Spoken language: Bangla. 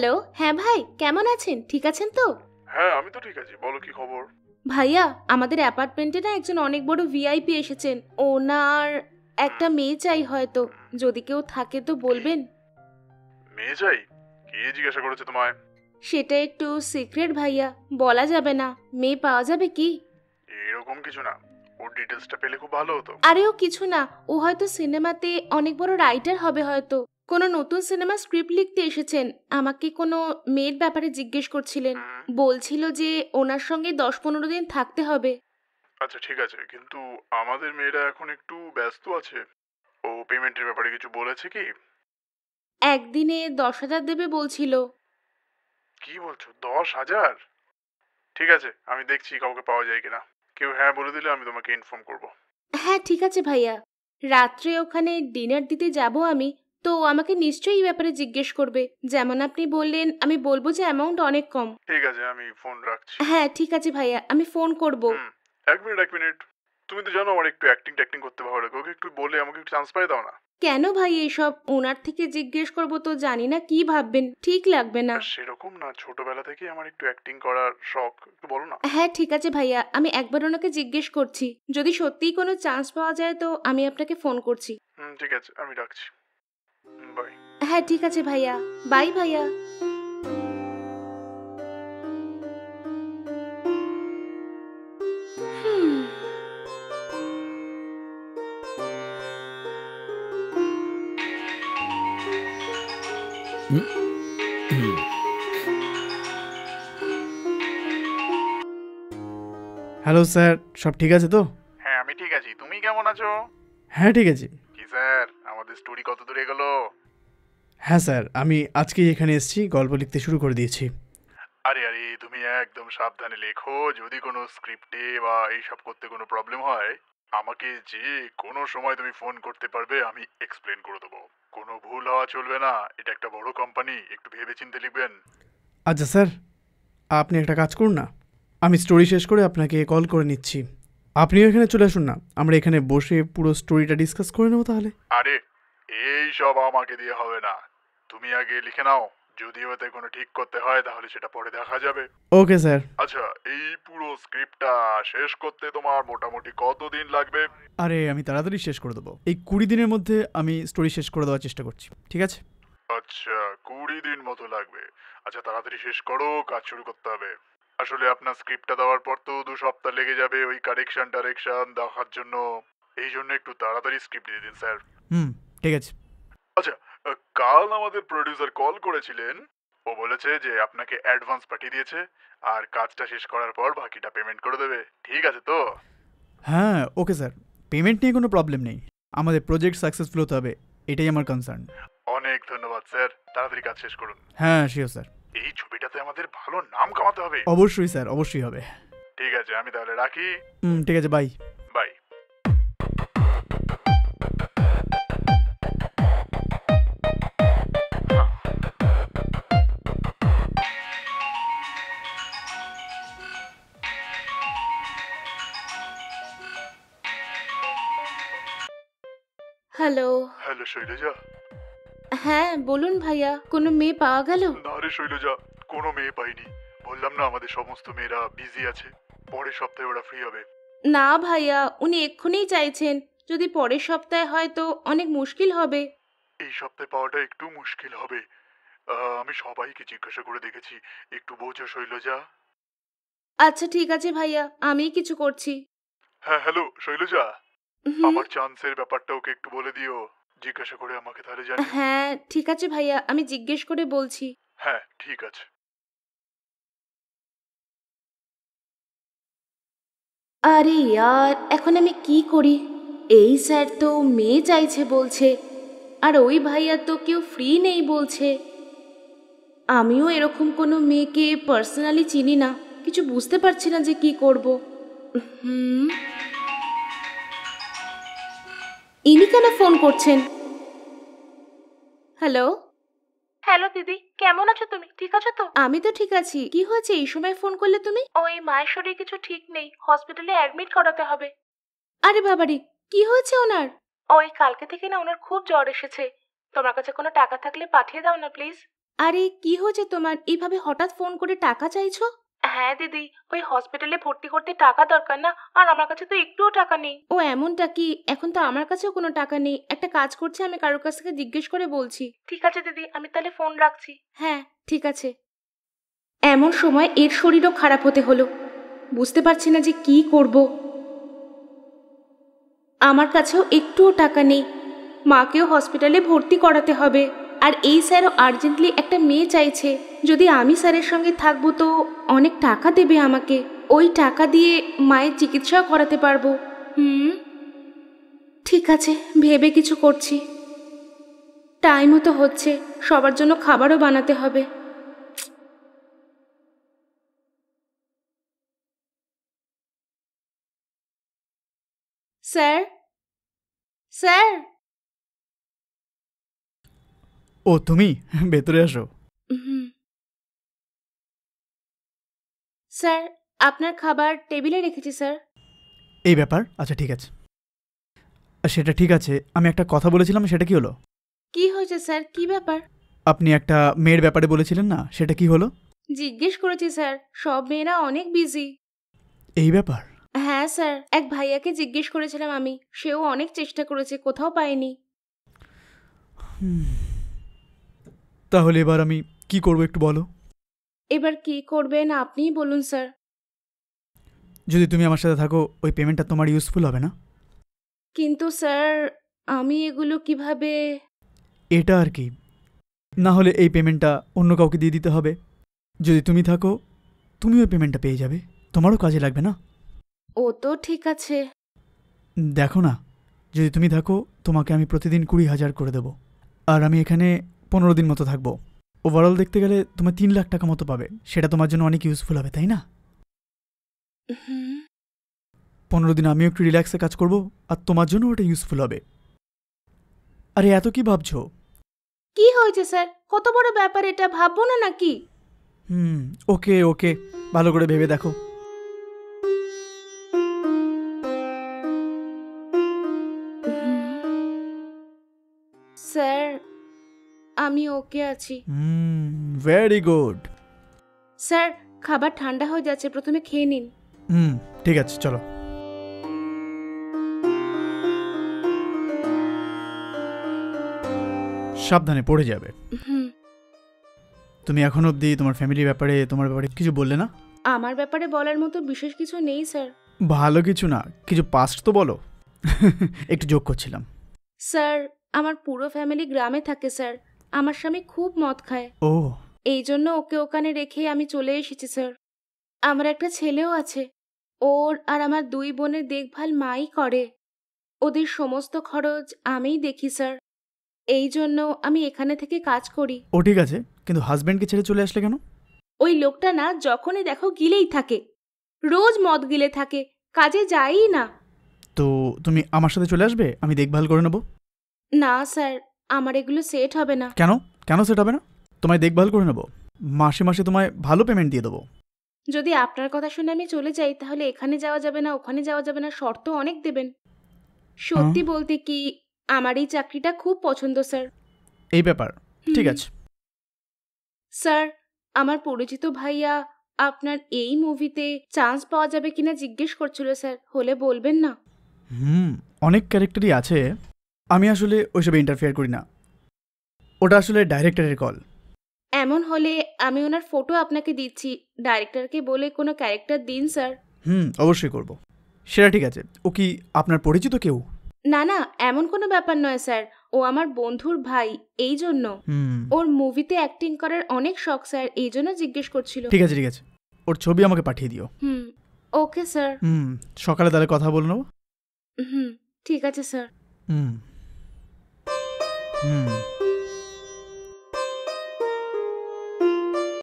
হ্যালো, হ্যাঁ ভাই, কেমন আছেন? ঠিক আছেন তো? হ্যাঁ, আমি তো ঠিক আছি। বলো কি খবর? ভাইয়া, আমাদের অ্যাপার্টমেন্টে না একজন অনেক বড় ভিআইপি এসেছেন। ওনার হুম, একটা মেয়ে চাই হয়তো। যদি কেউ থাকে তো কি? বলবেন। মেয়ে চাই? কে জিজ্ঞাসা করেছে তোমায়? সেটা একটু সিক্রেট ভাইয়া, বলা যাবে না। মেয়ে পাওয়া যাবে কি? এরকম কিছু না। ওর ডিটেলসটা পেলে খুব ভালো হতো। আরে ও কিছু না, ও হয়তো সিনেমাতে অনেক বড় রাইটার হবে হয়তো। কোনো নতুন সিনেমা স্ক্রিপ্ট লিখতে এসেছেন। আমাকে কোনো মেয়ের ব্যাপারে জিজ্ঞেস করছিলেন। হুম, বলছিল যে ওনার সঙ্গে ১০-১৫ দিন থাকতে হবে। আচ্ছা ঠিক আছে, কিন্তু আমাদের মেয়েরা এখন একটু ব্যস্ত আছে। ও পেমেন্টের ব্যাপারে কিছু বলেছে কি? একদিনে ১০,০০০ দেবে বলছিল। কি বলছো? 10,000? ঠিক আছে, আমি দেখছি কাউকে পাওয়া যায় কিনা। কেউ হ্যাঁ বলে দিলে আমি তোমাকে ইনফর্ম করব। হ্যাঁ ঠিক আছে ভাইয়া, রাত্রে ওখানে ডিনার দিতে যাব আমি। তো আমাকে নিশ্চয়ই এই ব্যাপারে জিজ্ঞেস করবে। যেমন আপনি বললেন, আমি বলবো যে অ্যামাউন্ট অনেক কম। ঠিক আছে, আমি ফোন রাখছি। হ্যাঁ ঠিক আছে ভাইয়া, আমি ফোন করব। হুম, এক মিনিট। তুমি তো জানো আমার একটু অ্যাক্টিং ট্যাক্টিং করতে ভালো লাগে। ওকে একটু বলে আমাকে একটু চান্স পাই দাও না। কেন ভাই এইসব? ওনার থেকে জিজ্ঞেস করব তো জানি না কি ভাববেন, ঠিক লাগবে না। আর সেরকম না, ছোটবেলা থেকেই আমার একটু অ্যাক্টিং করার শখ। একটু বলো না। হ্যাঁ ঠিক আছে ভাইয়া, আমি একবার ওনাকে জিজ্ঞেস করছি। যদি সত্যিই কোনো চান্স পাওয়া যায় তো আমি আপনাকে ফোন করছি। হুম, ঠিক আছে, আমি রাখছি। বাই। হ্যাঁ ঠিক আছে ভাইয়া, বাই ভাইয়া। হুম। হুম, হুম। হ্যালো স্যার, সব ঠিক আছে তো? হ্যাঁ, আমি ঠিক আছি। তুমি কেমন আছো? হ্যাঁ ঠিক আছে। কি স্যার, আমাদের স্টোরি কত দূর এগোলো? হ্যাঁ স্যার, আমি আজকেই এখানে এসেছি, গল্প লিখতে শুরু করে দিয়েছি। আরে তুমি একদম সাবধানে লেখো। যদি কোনো স্ক্রিপ্টে বা এইসব করতে কোনো প্রবলেম হয়, আমাকে যে কোনো সময় তুমি ফোন করতে পারবে, আমি এক্সপ্লেন করে দেবো। কোনো ভুল হওয়া চলবে না। এটা একটা বড় কোম্পানি, একটু ভেবেচিন্তে লিখবেন। আচ্ছা স্যার, আপনি একটা কাজ করুন না, আমি স্টোরি শেষ করে আপনাকে কল করে নিচ্ছি। আপনিও এখানে চলে আসুন না, আমরা এখানে বসে পুরো স্টোরিটা ডিসকাস করে নেবো তাহলে। আরে এই সব আমাকে দিয়ে হবে না। তুমি আগে লিখে নাও। যদি ওতে কোনো ঠিক করতে হয় তাহলে সেটা পরে দেখা যাবে। Okay sir. আচ্ছা, এই পুরো স্ক্রিপ্টটা শেষ করতে তোমার মোটামুটি কতদিন লাগবে? আরে আমি তাড়াতাড়ি শেষ করে দেবো, এই 20 দিনের মধ্যে আমি স্টোরি শেষ করে দেওয়ার চেষ্টা করছি, ঠিক আছে? আচ্ছা, 20 দিন মতো লাগবে। আচ্ছা, তাড়াতাড়ি শেষ করো, কাজ শুরু করতে হবে। আসলে আপনার স্ক্রিপ্টটা দেওয়ার পর তো 2 সপ্তাহ লেগে যাবে ওই কারেকশন টারেকশন দেখার জন্য। এই জন্য একটু তাড়াতাড়ি স্ক্রিপ্ট দিয়ে দিন স্যার। হুম, ঠিক আছে। আচ্ছা, কাল আমাদের প্রোডিউসার কল করেছিলেন। ও বলেছে যে আপনাকে অ্যাডভান্স পাঠিয়ে দিয়েছে, আর কাজটা শেষ করার পর বাকিটা পেমেন্ট করে দেবে। ঠিক আছে তো? হ্যাঁ ওকে স্যার, পেমেন্ট নিয়ে কোনো প্রবলেম নেই, আমাদের প্রজেক্ট সাকসেসফুল হতে হবে, এটাই আমার কনসার্ন। অনেক ধন্যবাদ স্যার, তাড়াতাড়ি কাজ শেষ করুন। হ্যাঁ শিওর স্যার। এই ছবিটাতে আমাদের ভালো নাম কামাতে হবে। অবশ্যই স্যার, অবশ্যই হবে। ঠিক আছে, আমি তাহলে রাখি। ঠিক আছে, bye. Bye. Hello. Hello Shailaja. হ্যাঁ বলুন ভাইয়া, কোনো মেয়ে পাওয়া গেল? না রে শৈলজা, কোনো মেয়ে পাইনি। বললাম না আমাদের সমস্ত মেয়েরা বিজি আছে। পরের সপ্তাহে ওরা ফ্রি হবে। না ভাইয়া, উনি এক্ষুনিই চাইছেন। যদি পরের সপ্তাহে হয় তো অনেক মুশকিল হবে। এই সপ্তাহে পাওয়াটা একটু মুশকিল হবে। আমি সবাইকে জিজ্ঞাসা করে দেখেছি। একটু বোঝো শৈলজা। আচ্ছা ঠিক আছে ভাইয়া, আমিই কিছু করছি। হ্যাঁ হ্যালো শৈলজা, হুম। আমার চান্সের ব্যাপারটা ওকে একটু বলে দিও। জিজ্ঞাসা করে আমাকে তাহলে জানিও। হ্যাঁ ঠিক আছে ভাইয়া, আমি জিজ্ঞেস করে বলছি। হ্যাঁ ঠিক আছে। আরে ইয়ার, এখন আমি কি করি? এই স্যার তো মেয়ে চাইছে বলছে, আর ওই ভাইয়া তো কেউ ফ্রি নেই বলছে। আমিও এরকম কোনো মেয়েকে পার্সোনালি চিনি না, কিছু বুঝতে পারছি না যে কি করব। হুম। ইনি কেন ফোন করছেন? হ্যালো। হ্যালো দিদি, কেমন আছো তুমি? ঠিক আছো তো? আমি তো ঠিক আছি। কি হয়েছে, এই সময় ফোন করলে তুমি? ওই মায়ের শরীর কিছু ঠিক নেই, হসপিটালে অ্যাডমিট করাতে হবে। আরে বাবারে, কি হয়েছে ওনার? ওই কালকে থেকে না ওনার খুব জ্বর এসেছে। তোমার কাছে কোনো টাকা থাকলে পাঠিয়ে দাও না প্লিজ। আরে কি হয়েছে তোমার, এইভাবে হঠাৎ ফোন করে টাকা চাইছো? হ্যাঁ দিদি, ওই হসপিটালে ভর্তি করতে টাকা দরকার না, আর আমার কাছে তো একটুও টাকা নেই। ও এমনটা কি? এখন তো আমার কাছেও কোনো টাকা নেই। একটা কাজ করছি, আমি কারোর কাছ থেকে জিজ্ঞেস করে বলছি। ঠিক আছে দিদি, আমি তাহলে ফোন রাখছি। হ্যাঁ ঠিক আছে। এমন সময় এর শরীরও খারাপ হতে হলো। বুঝতে পারছি না যে কি করব। আমার কাছেও একটুও টাকা নেই। মাকেও হসপিটালে ভর্তি করাতে হবে, আর এই স্যারও আর্জেন্টলি একটা মেয়ে চাইছে। যদি আমি স্যারের সঙ্গে থাকবো তো অনেক টাকা দেবে আমাকে, ওই টাকা দিয়ে মায়ের চিকিৎসাও করাতে পারবো। ঠিক আছে, ভেবে কিছু করছি। টাইমও তো হচ্ছে, সবার জন্য খাবারও বানাতে হবে। Sir, sir. ও তুমি, ভেতরে আসো। হুম। স্যার, আপনার খাবার টেবিলে রেখেছি স্যার। এই ব্যাপার, আচ্ছা ঠিক আছে। সেটা ঠিক আছে, আমি একটা কথা বলেছিলাম, সেটা কি হলো? কি হয়েছে স্যার, কি ব্যাপার? আপনি একটা মেয়ের ব্যাপারে বলেছিলেন না, সেটা কি হলো? জিজ্ঞেস করেছি স্যার, সব মেয়েরা অনেক বিজি। এই ব্যাপার? হ্যাঁ স্যার, এক ভাইয়াকে জিজ্ঞেস করেছিলাম আমি, সেও অনেক চেষ্টা করেছে, কোথাও পায়নি। তাহলে এবার আমি কি করব একটু বলো। এবার কি করবেন আপনিই বলুন স্যার। যদি তুমি আমার সাথে থাকো, ওই পেমেন্টটা তোমার ইউজফুল হবে না? কিন্তু স্যার, আমি এগুলো কিভাবে? এটা আর কি, না হলে এই পেমেন্টটা অন্য কাউকে দিয়ে দিতে হবে। যদি তুমি থাকো, তুমি ওই পেমেন্টটা পেয়ে যাবে, তোমারও কাজে লাগবে না। ও তো ঠিক আছে। দেখো না, যদি তুমি থাকো তোমাকে আমি প্রতিদিন 20,000 করে দেবো, আর আমি এখানে 15 দিন মতো থাকবো। ওভারঅল দেখতে গেলে তোমার 3 লাখ টাকা মতো পাবে, সেটা তোমার জন্য অনেক ইউজফুল হবে, তাই না? 15 দিন আমিও একটু রিল্যাক্সে কাজ করব, আর তোমার জন্য ওটা ইউজফুল হবে। আরে এত কি ভাবছো? কি হয়েছে স্যার, কত বড় ব্যাপার এটা, ভাববো না নাকি? ওকে ওকে, ভালো করে ভেবে দেখো। স্যার, আমি ওকে আছি। Very good. স্যার, খাবার ঠান্ডা হয়ে যাচ্ছে, প্রথমে খেয়ে নিন। ঠিক আছে, চলো। সাবধানে পড়ে যাবে। তুমি এখন অবধি তোমার ফ্যামিলির ব্যাপারে, তোমার ব্যাপারে কিছু বললে না? আমার ব্যাপারে বলার মতো বিশেষ কিছু নেই স্যার। ভালো কিছু না, কিছু পাস্ট তো বলো। একটু যোগ করছিলাম। স্যার, আমার পুরো ফ্যামিলি গ্রামে থাকে স্যার। আমার স্বামী খুব মদ খায়, ও এই জন্য ওকে ওখানে রেখে আমি চলে এসেছি স্যার। আমার একটা ছেলেও আছে, ওর আর আমার 2 বোনের দেখভাল মাই করে। ওদের সমস্ত খরচ আমিই দেখি স্যার, এই জন্য আমি এখানে থেকে কাজ করি। ও ঠিক আছে, কিন্তু হাজব্যান্ডকে ছেড়ে চলে আসলে কেন? ওই লোকটা না যখনই দেখো গিলেই থাকে, রোজ মদ গিলে থাকে, কাজে যায়ই না। তো তুমি আমার সাথে চলে আসবে, আমি দেখভাল করে নেবো। না স্যার, আমার এগুলো সেট হবে না। কেন কেন সেট হবে না? তোমায় দেখভাল করে নেবো, মাসে মাসে তোমায় ভালো পেমেন্ট দিয়ে দেবো। যদি আপনার কথা শুনে আমি চলে যাই, তাহলে এখানে যাওয়া যাবে না, ওখানে যাওয়া যাবে না, শর্ত অনেক দেবেন। সত্যি বলতে কি, আমার এই চাকরিটা খুব পছন্দ স্যার। এই ব্যাপার, ঠিক আছে। স্যার, আমার পরিচিত ভাইয়া আপনার এই মুভিতে চান্স পাওয়া যাবে কিনা জিজ্ঞেস করছিল স্যার, হলে বলবেন না? অনেক ক্যারেক্টারই আছে, আমি আসলে ওইসব ইন্টারফেয়ার করি না, ওটা আসলে ডাইরেক্টরের কল। এমন হলে আমি ওনার ফটো আপনাকে দিচ্ছি, ডাইরেক্টরকে বলে কোনো ক্যারেক্টার দিন স্যার। অবশ্যই করব। সেটা ঠিক আছে। ও কি আপনার পরিচিত কেউ? না না, এমন কোনো ব্যাপার নয় স্যার, ও আমার বন্ধুর ভাই, এই জন্য। ওর মুভিতে অ্যাক্টিং করার অনেক শখ স্যার, এই জন্য জিজ্ঞেস করছিল। ঠিক আছে ঠিক আছে, ওর ছবি আমাকে পাঠিয়ে দিও। Okay sir. সকালে তাহলে কথা বলে নেবো। ঠিক আছে স্যার। হুম